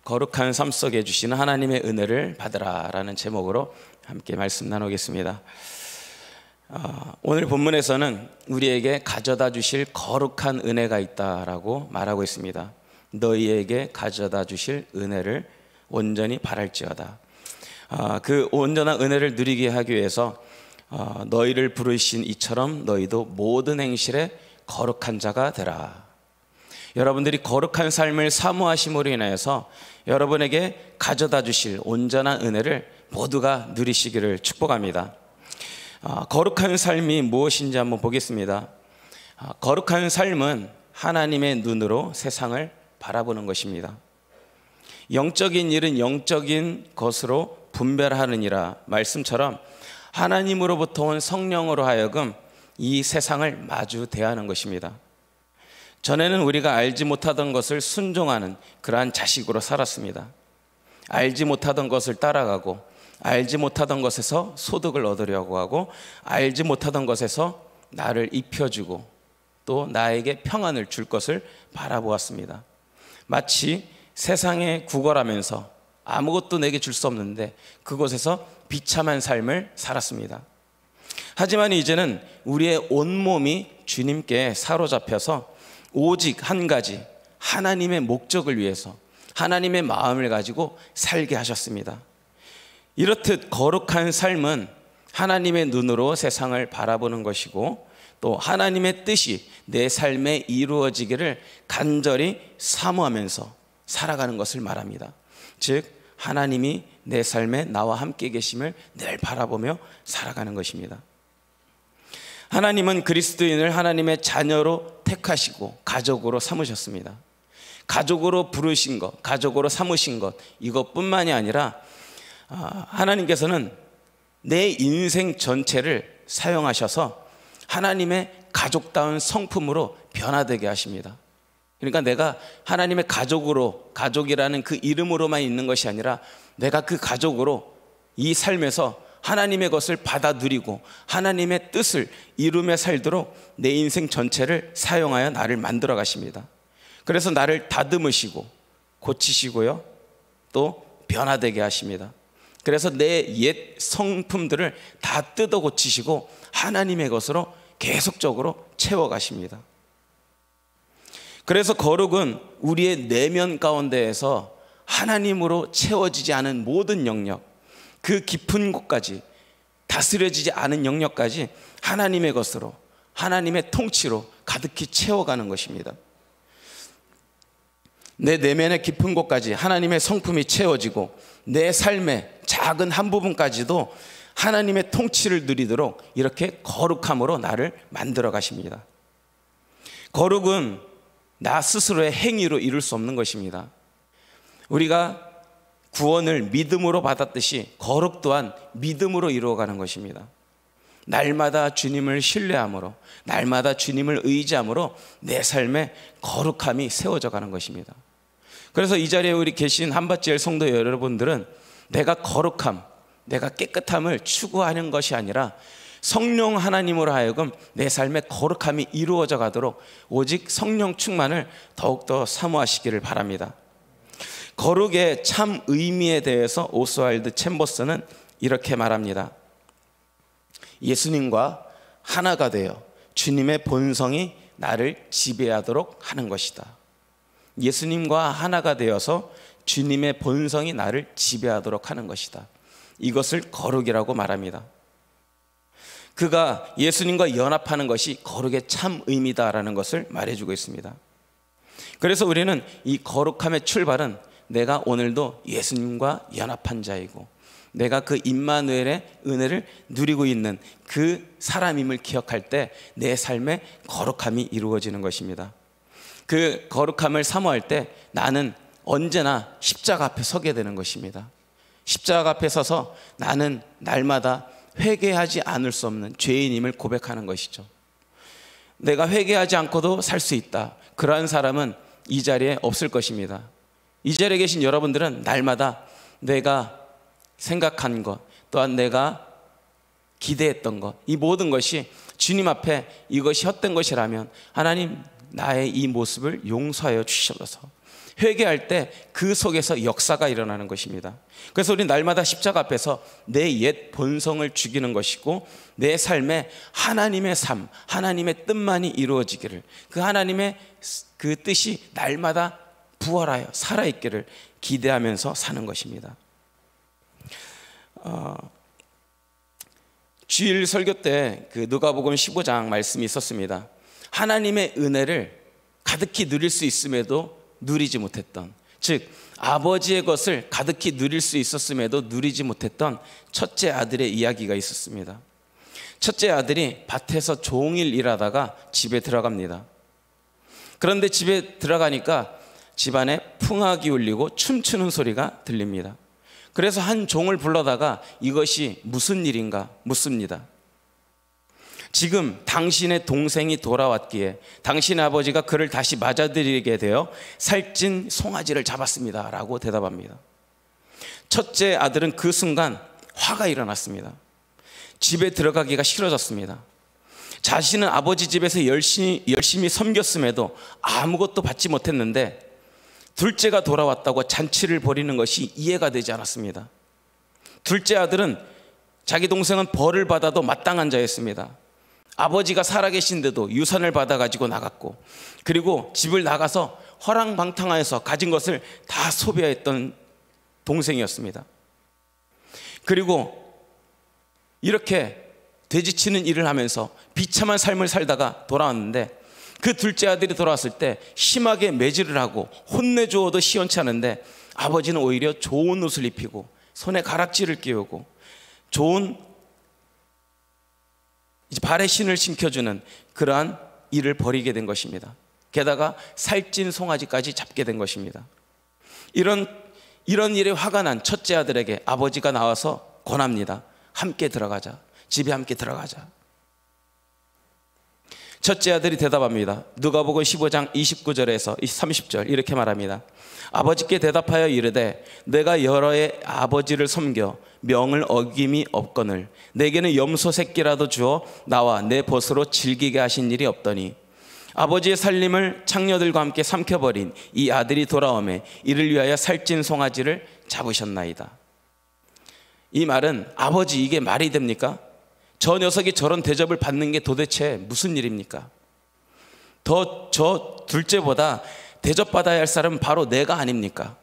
거룩한 삶 속에 주시는 하나님의 은혜를 받으라 라는 제목으로 함께 말씀 나누겠습니다. 오늘 본문에서는 우리에게 가져다 주실 거룩한 은혜가 있다라고 말하고 있습니다. 너희에게 가져다 주실 은혜를 온전히 바랄지어다. 그 온전한 은혜를 누리게 하기 위해서 너희를 부르신 이처럼 너희도 모든 행실에 거룩한 자가 되라. 여러분들이 거룩한 삶을 사모하심으로 인하여서 여러분에게 가져다 주실 온전한 은혜를 모두가 누리시기를 축복합니다. 거룩한 삶이 무엇인지 한번 보겠습니다. 거룩한 삶은 하나님의 눈으로 세상을 바라보는 것입니다. 영적인 일은 영적인 것으로 분별하느니라 말씀처럼 하나님으로부터 온 성령으로 하여금 이 세상을 마주 대하는 것입니다. 전에는 우리가 알지 못하던 것을 순종하는 그러한 자식으로 살았습니다. 알지 못하던 것을 따라가고 알지 못하던 것에서 소득을 얻으려고 하고 알지 못하던 것에서 나를 입혀주고 또 나에게 평안을 줄 것을 바라보았습니다. 마치 세상에 구걸하면서 아무것도 내게 줄 수 없는데 그곳에서 비참한 삶을 살았습니다. 하지만 이제는 우리의 온몸이 주님께 사로잡혀서 오직 한 가지 하나님의 목적을 위해서 하나님의 마음을 가지고 살게 하셨습니다. 이렇듯 거룩한 삶은 하나님의 눈으로 세상을 바라보는 것이고 또 하나님의 뜻이 내 삶에 이루어지기를 간절히 사모하면서 살아가는 것을 말합니다. 즉 하나님이 내 삶에 나와 함께 계심을 늘 바라보며 살아가는 것입니다. 하나님은 그리스도인을 하나님의 자녀로 택하시고 가족으로 삼으셨습니다. 가족으로 부르신 것, 가족으로 삼으신 것, 이것뿐만이 아니라 하나님께서는 내 인생 전체를 사용하셔서 하나님의 가족다운 성품으로 변화되게 하십니다. 그러니까 내가 하나님의 가족으로, 가족이라는 그 이름으로만 있는 것이 아니라 내가 그 가족으로 이 삶에서 하나님의 것을 받아 누리고 하나님의 뜻을 이루며 살도록 내 인생 전체를 사용하여 나를 만들어 가십니다. 그래서 나를 다듬으시고 고치시고요, 또 변화되게 하십니다. 그래서 내 옛 성품들을 다 뜯어 고치시고 하나님의 것으로 계속적으로 채워 가십니다. 그래서 거룩은 우리의 내면 가운데에서 하나님으로 채워지지 않은 모든 영역, 그 깊은 곳까지, 다스려지지 않은 영역까지 하나님의 것으로, 하나님의 통치로 가득히 채워가는 것입니다. 내 내면의 깊은 곳까지 하나님의 성품이 채워지고 내 삶의 작은 한 부분까지도 하나님의 통치를 누리도록 이렇게 거룩함으로 나를 만들어 가십니다. 거룩은 나 스스로의 행위로 이룰 수 없는 것입니다. 우리가 구원을 믿음으로 받았듯이 거룩 또한 믿음으로 이루어가는 것입니다. 날마다 주님을 신뢰함으로, 날마다 주님을 의지함으로 내 삶에 거룩함이 세워져 가는 것입니다. 그래서 이 자리에 우리 계신 한밭지엘 성도 여러분들은 내가 거룩함, 내가 깨끗함을 추구하는 것이 아니라 성령 하나님으로 하여금 내 삶에 거룩함이 이루어져 가도록 오직 성령 충만을 더욱더 사모하시기를 바랍니다. 거룩의 참 의미에 대해서 오스왈드 챔버스는 이렇게 말합니다. 예수님과 하나가 되어 주님의 본성이 나를 지배하도록 하는 것이다. 예수님과 하나가 되어서 주님의 본성이 나를 지배하도록 하는 것이다. 이것을 거룩이라고 말합니다. 그가 예수님과 연합하는 것이 거룩의 참 의미다라는 것을 말해주고 있습니다. 그래서 우리는 이 거룩함의 출발은 내가 오늘도 예수님과 연합한 자이고 내가 그 임마누엘의 은혜를 누리고 있는 그 사람임을 기억할 때 내 삶에 거룩함이 이루어지는 것입니다. 그 거룩함을 사모할 때 나는 언제나 십자가 앞에 서게 되는 것입니다. 십자가 앞에 서서 나는 날마다 회개하지 않을 수 없는 죄인임을 고백하는 것이죠. 내가 회개하지 않고도 살 수 있다, 그러한 사람은 이 자리에 없을 것입니다. 이 자리에 계신 여러분들은 날마다 내가 생각한 것, 또한 내가 기대했던 것, 이 모든 것이 주님 앞에 이것이 헛된 것이라면 하나님 나의 이 모습을 용서하여 주셔서 회개할 때 그 속에서 역사가 일어나는 것입니다. 그래서 우리 날마다 십자가 앞에서 내 옛 본성을 죽이는 것이고 내 삶에 하나님의 삶, 하나님의 뜻만이 이루어지기를, 그 하나님의 그 뜻이 날마다 부활하여 살아있기를 기대하면서 사는 것입니다. 주일 설교 때 그 누가복음 15장 말씀이 있었습니다. 하나님의 은혜를 가득히 누릴 수 있음에도 누리지 못했던, 즉 아버지의 것을 가득히 누릴 수 있었음에도 누리지 못했던 첫째 아들의 이야기가 있었습니다. 첫째 아들이 밭에서 종일 일하다가 집에 들어갑니다. 그런데 집에 들어가니까 집안에 풍악이 울리고 춤추는 소리가 들립니다. 그래서 한 종을 불러다가 이것이 무슨 일인가 묻습니다. 지금 당신의 동생이 돌아왔기에 당신의 아버지가 그를 다시 맞아들이게 되어 살찐 송아지를 잡았습니다 라고 대답합니다. 첫째 아들은 그 순간 화가 일어났습니다. 집에 들어가기가 싫어졌습니다. 자신은 아버지 집에서 열심히 섬겼음에도 아무것도 받지 못했는데 둘째가 돌아왔다고 잔치를 벌이는 것이 이해가 되지 않았습니다. 둘째 아들은 자기 동생은 벌을 받아도 마땅한 자였습니다. 아버지가 살아계신데도 유산을 받아가지고 나갔고, 그리고 집을 나가서 허랑방탕하여서 가진 것을 다 소비했던 동생이었습니다. 그리고 이렇게 돼지치는 일을 하면서 비참한 삶을 살다가 돌아왔는데, 그 둘째 아들이 돌아왔을 때 심하게 매질을 하고 혼내주어도 시원치 않은데 아버지는 오히려 좋은 옷을 입히고 손에 가락지를 끼우고 좋은 발에 신을 신겨주는 그러한 일을 벌이게 된 것입니다. 게다가 살찐 송아지까지 잡게 된 것입니다. 이런 일에 화가 난 첫째 아들에게 아버지가 나와서 권합니다. 함께 들어가자. 집에 함께 들어가자. 첫째 아들이 대답합니다. 누가복음 15장 29절에서 30절 이렇게 말합니다. 아버지께 대답하여 이르되 내가 여러 해 아버지를 섬겨 명을 어김이 없거늘 내게는 염소 새끼라도 주어 나와 내 벗으로 즐기게 하신 일이 없더니 아버지의 살림을 창녀들과 함께 삼켜버린 이 아들이 돌아오매 이를 위하여 살찐 송아지를 잡으셨나이다. 이 말은 아버지 이게 말이 됩니까? 저 녀석이 저런 대접을 받는 게 도대체 무슨 일입니까? 저 둘째보다 대접받아야 할 사람은 바로 내가 아닙니까?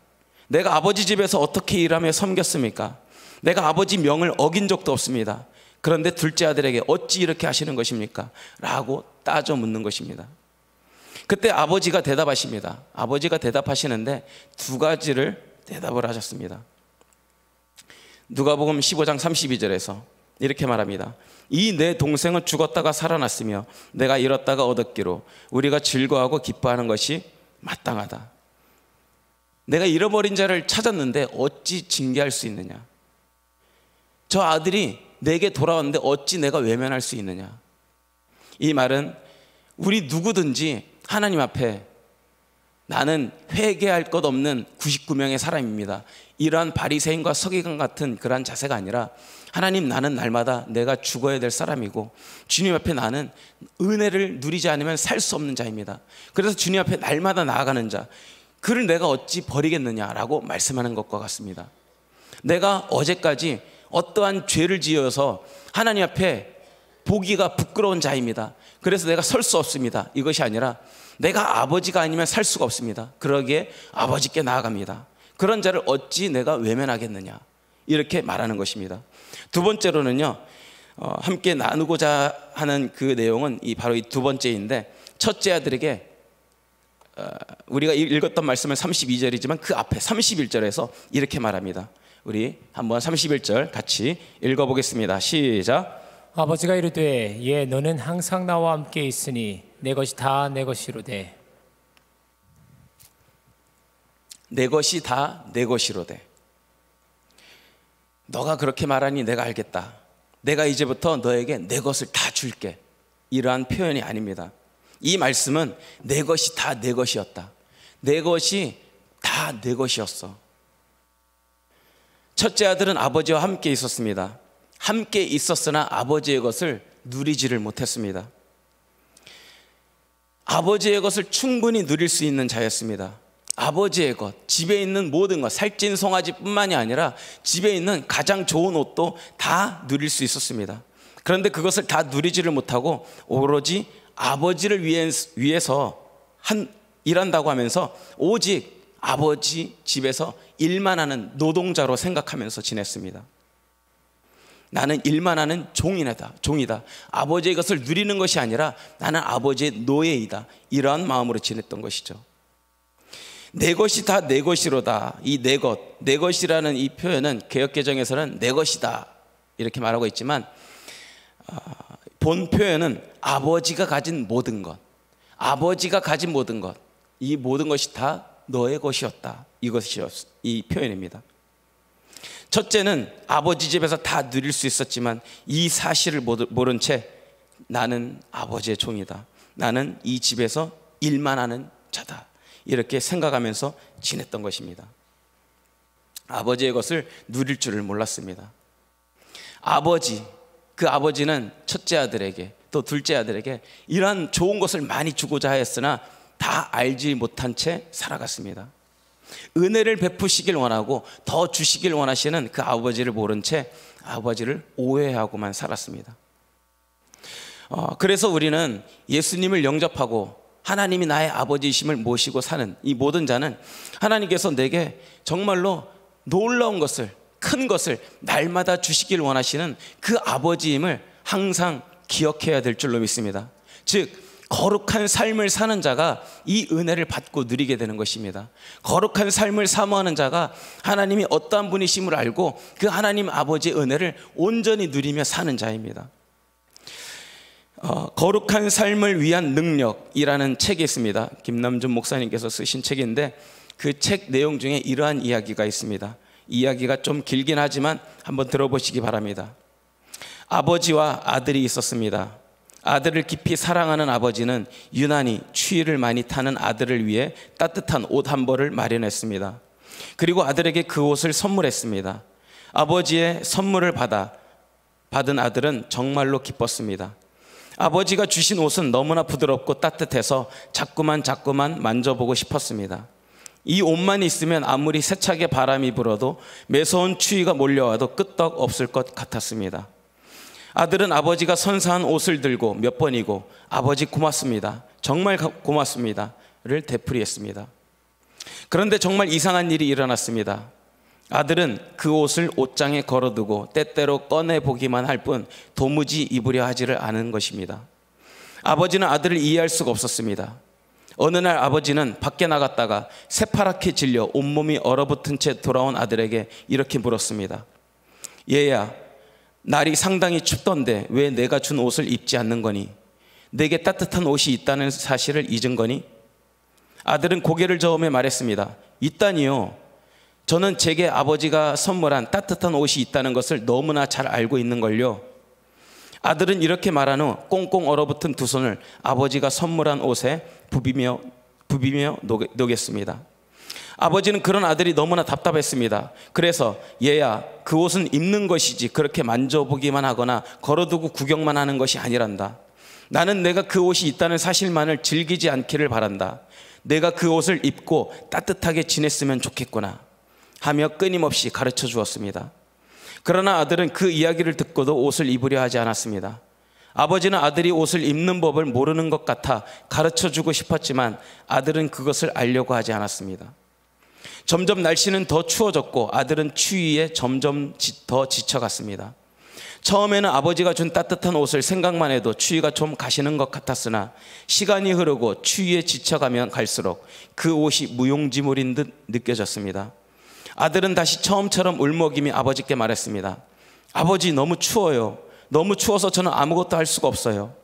내가 아버지 집에서 어떻게 일하며 섬겼습니까? 내가 아버지 명을 어긴 적도 없습니다. 그런데 둘째 아들에게 어찌 이렇게 하시는 것입니까? 라고 따져 묻는 것입니다. 그때 아버지가 대답하십니다. 아버지가 대답하시는데 두 가지를 대답을 하셨습니다. 누가복음 15장 32절에서 이렇게 말합니다. 이 내 동생은 죽었다가 살아났으며 내가 잃었다가 얻었기로 우리가 즐거워하고 기뻐하는 것이 마땅하다. 내가 잃어버린 자를 찾았는데 어찌 징계할 수 있느냐? 저 아들이 내게 돌아왔는데 어찌 내가 외면할 수 있느냐? 이 말은 우리 누구든지 하나님 앞에 나는 회개할 것 없는 99명의 사람입니다, 이러한 바리새인과 서기관 같은 그러한 자세가 아니라 하나님, 나는 날마다 내가 죽어야 될 사람이고 주님 앞에 나는 은혜를 누리지 않으면 살 수 없는 자입니다. 그래서 주님 앞에 날마다 나아가는 자, 그를 내가 어찌 버리겠느냐라고 말씀하는 것과 같습니다. 내가 어제까지 어떠한 죄를 지어서 하나님 앞에 보기가 부끄러운 자입니다. 그래서 내가 설 수 없습니다. 이것이 아니라 내가 아버지가 아니면 살 수가 없습니다. 그러기에 아버지께 나아갑니다. 그런 자를 어찌 내가 외면하겠느냐, 이렇게 말하는 것입니다. 두 번째로는요, 함께 나누고자 하는 그 내용은 바로 이 두 번째인데, 첫째 아들에게 우리가 읽었던 말씀은 32절이지만 그 앞에 31절에서 이렇게 말합니다. 우리 한번 31절 같이 읽어보겠습니다. 시작. 아버지가 이르되 예 너는 항상 나와 함께 있으니 내 것이 다 내 것이로되. 내 것이 다 내 것이로되. 너가 그렇게 말하니 내가 알겠다. 내가 이제부터 너에게 내 것을 다 줄게. 이러한 표현이 아닙니다. 이 말씀은 내 것이 다 내 것이었다. 내 것이 다 내 것이었어. 첫째 아들은 아버지와 함께 있었습니다. 함께 있었으나 아버지의 것을 누리지를 못했습니다. 아버지의 것을 충분히 누릴 수 있는 자였습니다. 아버지의 것, 집에 있는 모든 것, 살찐 송아지뿐만이 아니라 집에 있는 가장 좋은 옷도 다 누릴 수 있었습니다. 그런데 그것을 다 누리지를 못하고 오로지 아버지를 위해서 일한다고 하면서 오직 아버지 집에서 일만 하는 노동자로 생각하면서 지냈습니다. 나는 일만 하는 종이다. 아버지의 것을 누리는 것이 아니라 나는 아버지의 노예이다. 이러한 마음으로 지냈던 것이죠. 내 것이 다 내 것이로다. 이 내 것, 내 것이라는 이 표현은 개역개정에서는 내 것이다 이렇게 말하고 있지만 본 표현은 아버지가 가진 모든 것, 아버지가 가진 모든 것, 이 모든 것이 다 너의 것이었다. 이 표현입니다. 첫째는 아버지 집에서 다 누릴 수 있었지만 이 사실을 모른 채 나는 아버지의 종이다. 나는 이 집에서 일만 하는 자다. 이렇게 생각하면서 지냈던 것입니다. 아버지의 것을 누릴 줄을 몰랐습니다. 그 아버지는 첫째 아들에게 또 둘째 아들에게 이러한 좋은 것을 많이 주고자 하였으나 다 알지 못한 채 살아갔습니다. 은혜를 베푸시길 원하고 더 주시길 원하시는 그 아버지를 모른 채 아버지를 오해하고만 살았습니다. 그래서 우리는 예수님을 영접하고 하나님이 나의 아버지이심을 모시고 사는 이 모든 자는 하나님께서 내게 정말로 놀라운 것을, 큰 것을 날마다 주시길 원하시는 그 아버지임을 항상 기억해야 될 줄로 믿습니다. 즉 거룩한 삶을 사는 자가 이 은혜를 받고 누리게 되는 것입니다. 거룩한 삶을 사모하는 자가 하나님이 어떠한 분이심을 알고 그 하나님 아버지의 은혜를 온전히 누리며 사는 자입니다. 거룩한 삶을 위한 능력이라는 책이 있습니다. 김남준 목사님께서 쓰신 책인데 그 책 내용 중에 이러한 이야기가 있습니다. 이야기가 좀 길긴 하지만 한번 들어보시기 바랍니다. 아버지와 아들이 있었습니다. 아들을 깊이 사랑하는 아버지는 유난히 추위를 많이 타는 아들을 위해 따뜻한 옷 한 벌을 마련했습니다. 그리고 아들에게 그 옷을 선물했습니다. 아버지의 선물을 받은 아들은 정말로 기뻤습니다. 아버지가 주신 옷은 너무나 부드럽고 따뜻해서 자꾸만 만져보고 싶었습니다. 이 옷만 있으면 아무리 세차게 바람이 불어도 매서운 추위가 몰려와도 끄떡 없을 것 같았습니다. 아들은 아버지가 선사한 옷을 들고 몇 번이고 아버지 고맙습니다, 정말 고맙습니다를 되풀이했습니다. 그런데 정말 이상한 일이 일어났습니다. 아들은 그 옷을 옷장에 걸어두고 때때로 꺼내보기만 할 뿐 도무지 입으려 하지를 않은 것입니다. 아버지는 아들을 이해할 수가 없었습니다. 어느 날 아버지는 밖에 나갔다가 새파랗게 질려 온몸이 얼어붙은 채 돌아온 아들에게 이렇게 물었습니다. 얘야, 날이 상당히 춥던데 왜 내가 준 옷을 입지 않는 거니? 내게 따뜻한 옷이 있다는 사실을 잊은 거니? 아들은 고개를 저으며 말했습니다. 있다니요. 저는 제게 아버지가 선물한 따뜻한 옷이 있다는 것을 너무나 잘 알고 있는걸요. 아들은 이렇게 말한 후 꽁꽁 얼어붙은 두 손을 아버지가 선물한 옷에 부비며 녹였습니다. 아버지는 그런 아들이 너무나 답답했습니다. 그래서 얘야, 그 옷은 입는 것이지 그렇게 만져보기만 하거나 걸어두고 구경만 하는 것이 아니란다. 나는 내가 그 옷이 있다는 사실만을 즐기지 않기를 바란다. 내가 그 옷을 입고 따뜻하게 지냈으면 좋겠구나 하며 끊임없이 가르쳐 주었습니다. 그러나 아들은 그 이야기를 듣고도 옷을 입으려 하지 않았습니다. 아버지는 아들이 옷을 입는 법을 모르는 것 같아 가르쳐 주고 싶었지만 아들은 그것을 알려고 하지 않았습니다. 점점 날씨는 더 추워졌고 아들은 추위에 점점 더 지쳐갔습니다. 처음에는 아버지가 준 따뜻한 옷을 생각만 해도 추위가 좀 가시는 것 같았으나 시간이 흐르고 추위에 지쳐가면 갈수록 그 옷이 무용지물인 듯 느껴졌습니다. 아들은 다시 처음처럼 울먹이며 아버지께 말했습니다. 아버지, 너무 추워요. 너무 추워서 저는 아무것도 할 수가 없어요.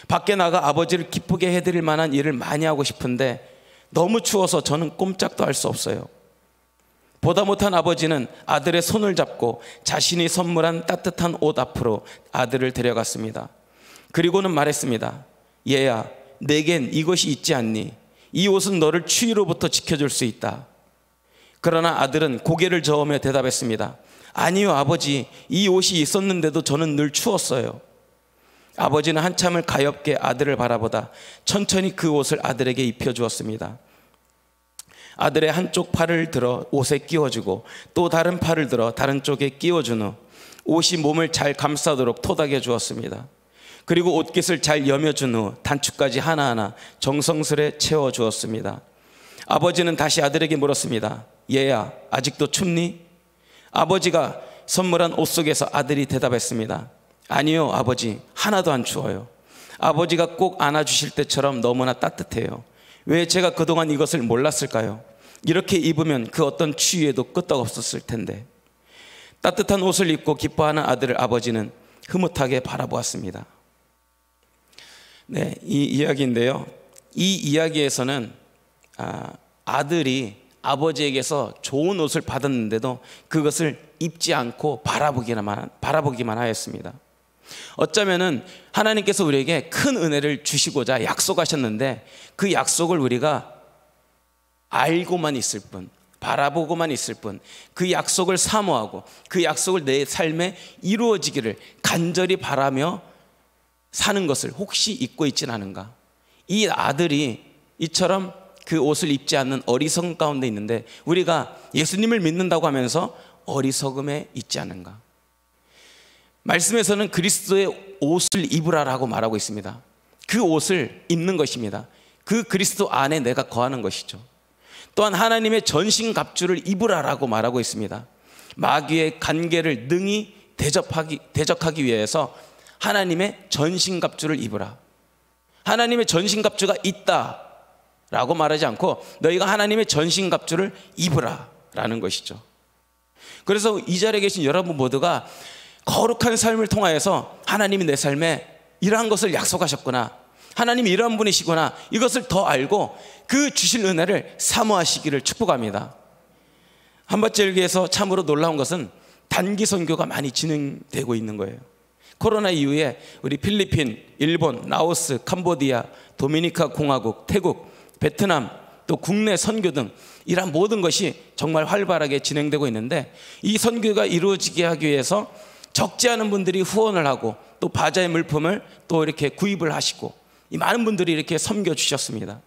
밖에 나가 아버지를 기쁘게 해드릴 만한 일을 많이 하고 싶은데 너무 추워서 저는 꼼짝도 할 수 없어요. 보다 못한 아버지는 아들의 손을 잡고 자신이 선물한 따뜻한 옷 앞으로 아들을 데려갔습니다. 그리고는 말했습니다. 얘야, 내겐 이것이 있지 않니? 이 옷은 너를 추위로부터 지켜줄 수 있다. 그러나 아들은 고개를 저으며 대답했습니다. 아니요, 아버지, 이 옷이 있었는데도 저는 늘 추웠어요. 아버지는 한참을 가엾게 아들을 바라보다 천천히 그 옷을 아들에게 입혀주었습니다. 아들의 한쪽 팔을 들어 옷에 끼워주고 또 다른 팔을 들어 다른 쪽에 끼워준 후 옷이 몸을 잘 감싸도록 토닥여 주었습니다. 그리고 옷깃을 잘 여며준 후 단추까지 하나하나 정성스레 채워 주었습니다. 아버지는 다시 아들에게 물었습니다. 얘야, 아직도 춥니? 아버지가 선물한 옷 속에서 아들이 대답했습니다. 아니요, 아버지, 하나도 안 추워요. 아버지가 꼭 안아주실 때처럼 너무나 따뜻해요. 왜 제가 그동안 이것을 몰랐을까요? 이렇게 입으면 그 어떤 추위에도 끄떡없었을 텐데. 따뜻한 옷을 입고 기뻐하는 아들을 아버지는 흐뭇하게 바라보았습니다. 네, 이 이야기인데요. 이 이야기에서는 아들이 아버지에게서 좋은 옷을 받았는데도 그것을 입지 않고 바라보기만 하였습니다. 어쩌면은 하나님께서 우리에게 큰 은혜를 주시고자 약속하셨는데 그 약속을 우리가 알고만 있을 뿐, 바라보고만 있을 뿐, 그 약속을 사모하고 그 약속을 내 삶에 이루어지기를 간절히 바라며 사는 것을 혹시 잊고 있진 않은가? 이 아들이 이처럼 그 옷을 입지 않는 어리석음 가운데 있는데 우리가 예수님을 믿는다고 하면서 어리석음에 있지 않은가? 말씀에서는 그리스도의 옷을 입으라라고 말하고 있습니다. 그 옷을 입는 것입니다. 그 그리스도 안에 내가 거하는 것이죠. 또한 하나님의 전신갑주를 입으라라고 말하고 있습니다. 마귀의 간계를 능히 대적하기 위해서 하나님의 전신갑주를 입으라. 하나님의 전신갑주가 있다라고 말하지 않고 너희가 하나님의 전신갑주를 입으라라는 것이죠. 그래서 이 자리에 계신 여러분 모두가 거룩한 삶을 통하여서 하나님이 내 삶에 이러한 것을 약속하셨구나, 하나님이 이러한 분이시구나, 이것을 더 알고 그 주실 은혜를 사모하시기를 축복합니다. 한밭절기에서 참으로 놀라운 것은 단기 선교가 많이 진행되고 있는 거예요. 코로나 이후에 우리 필리핀, 일본, 라오스, 캄보디아, 도미니카 공화국, 태국, 베트남, 또 국내 선교 등 이러한 모든 것이 정말 활발하게 진행되고 있는데 이 선교가 이루어지게 하기 위해서 적지 않은 분들이 후원을 하고 또 바자의 물품을 또 이렇게 구입을 하시고 이 많은 분들이 이렇게 섬겨 주셨습니다.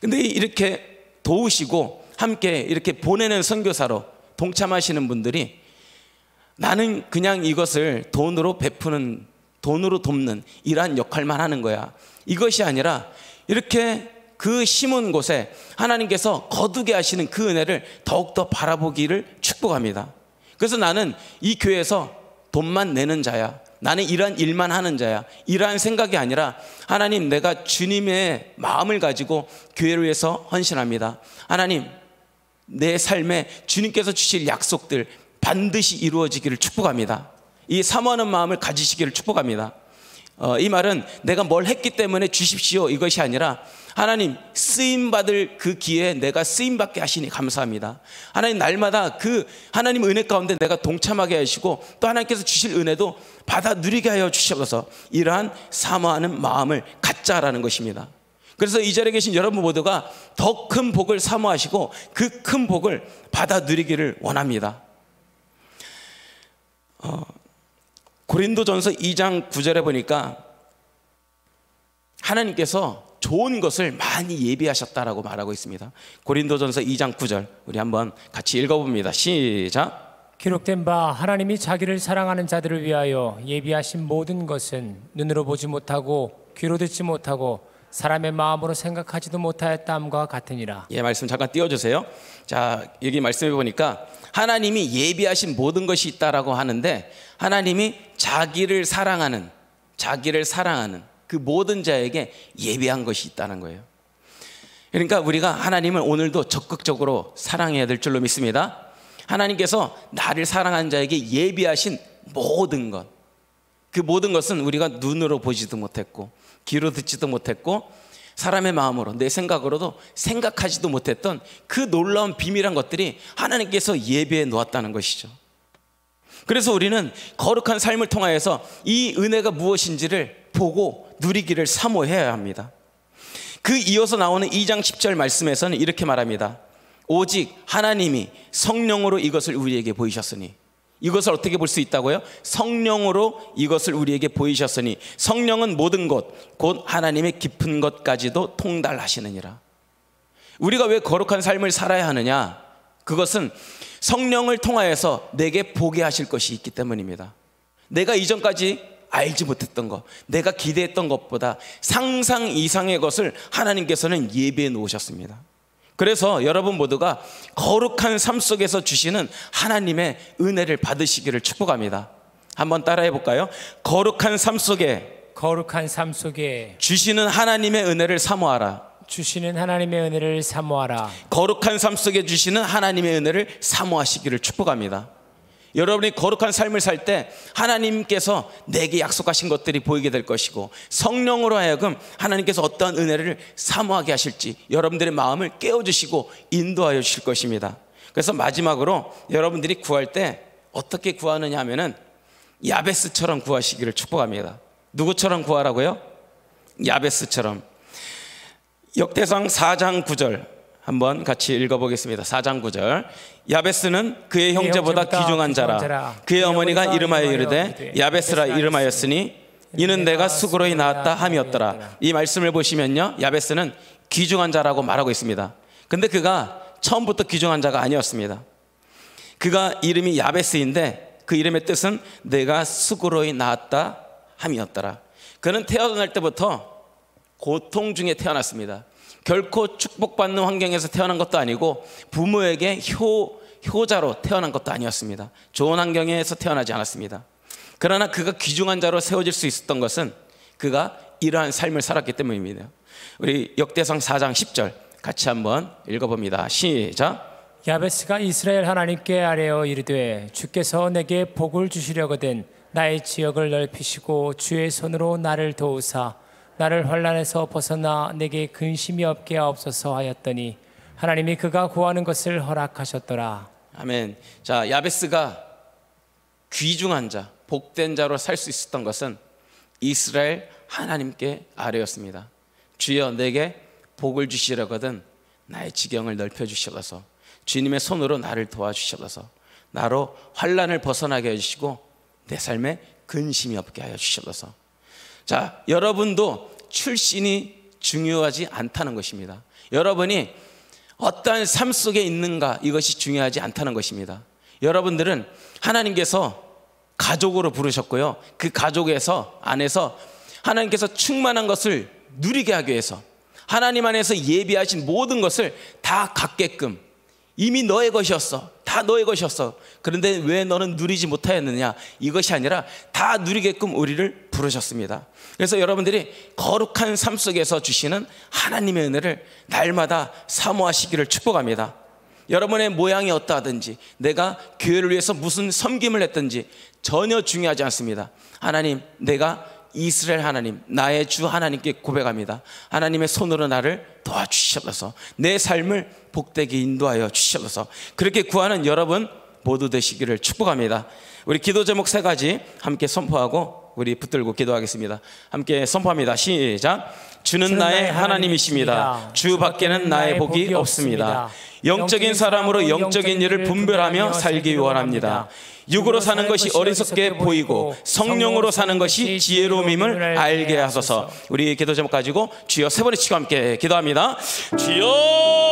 근데 이렇게 도우시고 함께 이렇게 보내는 선교사로 동참하시는 분들이 나는 그냥 이것을 돈으로 베푸는, 돈으로 돕는 이러한 역할만 하는 거야, 이것이 아니라 이렇게 그 심은 곳에 하나님께서 거두게 하시는 그 은혜를 더욱더 바라보기를 축복합니다. 그래서 나는 이 교회에서 돈만 내는 자야, 나는 이러한 일만 하는 자야, 이러한 생각이 아니라 하나님, 내가 주님의 마음을 가지고 교회를 위해서 헌신합니다. 하나님, 내 삶에 주님께서 주실 약속들 반드시 이루어지기를 축복합니다. 이 사모하는 마음을 가지시기를 축복합니다. 이 말은 내가 뭘 했기 때문에 주십시오 이것이 아니라 하나님, 쓰임받을 그 기회에 내가 쓰임받게 하시니 감사합니다. 하나님, 날마다 그 하나님 은혜 가운데 내가 동참하게 하시고 또 하나님께서 주실 은혜도 받아 누리게 하여 주셔서 이러한 사모하는 마음을 갖자라는 것입니다. 그래서 이 자리에 계신 여러분 모두가 더 큰 복을 사모하시고 그 큰 복을 받아 누리기를 원합니다. 고린도전서 2장 9절에 보니까 하나님께서 좋은 것을 많이 예비하셨다라고 말하고 있습니다. 고린도전서 2장 9절 우리 한번 같이 읽어봅니다. 시작. 기록된 바 하나님이 자기를 사랑하는 자들을 위하여 예비하신 모든 것은 눈으로 보지 못하고 귀로 듣지 못하고 사람의 마음으로 생각하지도 못하였다함과 같으니라. 예, 말씀 잠깐 띄워주세요. 자, 여기 말씀해 보니까 하나님이 예비하신 모든 것이 있다라고 하는데 하나님이 자기를 사랑하는 그 모든 자에게 예비한 것이 있다는 거예요. 그러니까 우리가 하나님을 오늘도 적극적으로 사랑해야 될 줄로 믿습니다. 하나님께서 나를 사랑하는 자에게 예비하신 모든 것, 그 모든 것은 우리가 눈으로 보지도 못했고 귀로 듣지도 못했고 사람의 마음으로 내 생각으로도 생각하지도 못했던 그 놀라운 비밀한 것들이 하나님께서 예비해 놓았다는 것이죠. 그래서 우리는 거룩한 삶을 통하여서 이 은혜가 무엇인지를 보고 누리기를 사모해야 합니다. 그 이어서 나오는 2장 10절 말씀에서는 이렇게 말합니다. 오직 하나님이 성령으로 이것을 우리에게 보이셨으니, 이것을 어떻게 볼 수 있다고요? 성령으로 이것을 우리에게 보이셨으니 성령은 모든 것 곧 하나님의 깊은 것까지도 통달하시느니라. 우리가 왜 거룩한 삶을 살아야 하느냐? 그것은 성령을 통하여서 내게 보게 하실 것이 있기 때문입니다. 내가 이전까지 알지 못했던 것, 내가 기대했던 것보다 상상 이상의 것을 하나님께서는 예비해 놓으셨습니다. 그래서 여러분 모두가 거룩한 삶 속에서 주시는 하나님의 은혜를 받으시기를 축복합니다. 한번 따라해 볼까요? 거룩한 삶 속에 주시는 하나님의 은혜를 사모하라. 주시는 하나님의 은혜를 사모하라. 거룩한 삶 속에 주시는 하나님의 은혜를 사모하시기를 축복합니다. 여러분이 거룩한 삶을 살 때 하나님께서 내게 약속하신 것들이 보이게 될 것이고, 성령으로 하여금 하나님께서 어떠한 은혜를 사모하게 하실지 여러분들의 마음을 깨워주시고 인도하여 주실 것입니다. 그래서 마지막으로 여러분들이 구할 때 어떻게 구하느냐 하면은 야베스처럼 구하시기를 축복합니다. 누구처럼 구하라고요? 야베스처럼. 역대상 4장 9절 한번 같이 읽어보겠습니다. 4장 9절. 야베스는 그의 형제보다 귀중한 자라. 그의 어머니가 이름하여 이르되 야베스라 이름하였으니 이는 내가 수고로이 낳았다 함이었더라. 이 말씀을 보시면요, 야베스는 귀중한 자라고 말하고 있습니다. 근데 그가 처음부터 귀중한 자가 아니었습니다. 그가 이름이 야베스인데 그 이름의 뜻은 내가 수고로이 낳았다 함이었더라. 그는 태어날 때부터 고통 중에 태어났습니다. 결코 축복받는 환경에서 태어난 것도 아니고 부모에게 효자로 태어난 것도 아니었습니다. 좋은 환경에서 태어나지 않았습니다. 그러나 그가 귀중한 자로 세워질 수 있었던 것은 그가 이러한 삶을 살았기 때문입니다. 우리 역대상 4장 10절 같이 한번 읽어봅니다. 시작. 야베스가 이스라엘 하나님께 아뢰어 이르되 주께서 내게 복을 주시려거든 나의 지역을 넓히시고 주의 손으로 나를 도우사 나를 환난에서 벗어나 내게 근심이 없게 하옵소서 하였더니 하나님이 그가 구하는 것을 허락하셨더라. 아멘. 자, 야베스가 귀중한 자, 복된 자로 살 수 있었던 것은 이스라엘 하나님께 아뢰었습니다. 주여 내게 복을 주시려거든 나의 지경을 넓혀주시옵소서. 주님의 손으로 나를 도와주시옵소서. 나로 환난을 벗어나게 해주시고 내 삶에 근심이 없게 하여 주시옵소서. 자, 여러분도 출신이 중요하지 않다는 것입니다. 여러분이 어떠한 삶 속에 있는가, 이것이 중요하지 않다는 것입니다. 여러분들은 하나님께서 가족으로 부르셨고요, 그 가족에서 안에서 하나님께서 충만한 것을 누리게 하기 위해서 하나님 안에서 예비하신 모든 것을 다 갖게끔 이미 너의 것이었어. 다 너의 것이었어. 그런데 왜 너는 누리지 못하였느냐? 이것이 아니라 다 누리게끔 우리를 부르셨습니다. 그래서 여러분들이 거룩한 삶 속에서 주시는 하나님의 은혜를 날마다 사모하시기를 축복합니다. 여러분의 모양이 어떠하든지, 내가 교회를 위해서 무슨 섬김을 했든지 전혀 중요하지 않습니다. 하나님, 내가 이스라엘 하나님, 나의 주 하나님께 고백합니다. 하나님의 손으로 나를 도와주시옵소서. 내 삶을 복되게 인도하여 주시옵소서. 그렇게 구하는 여러분 모두 되시기를 축복합니다. 우리 기도 제목 3가지 함께 선포하고 우리 붙들고 기도하겠습니다. 함께 선포합니다. 시작. 주는 나의 하나님이십니다. 주 밖에는 나의 복이 없습니다. 영적인 사람으로 영적인 일을 분별하며 살기 원합니다. 육으로 사는 것이 어리석게 보이고 성령으로 사는 것이 지혜로움임을 알게 하소서. 우리 기도 제목 가지고 주여 3번 외치고 함께 기도합니다. 주여.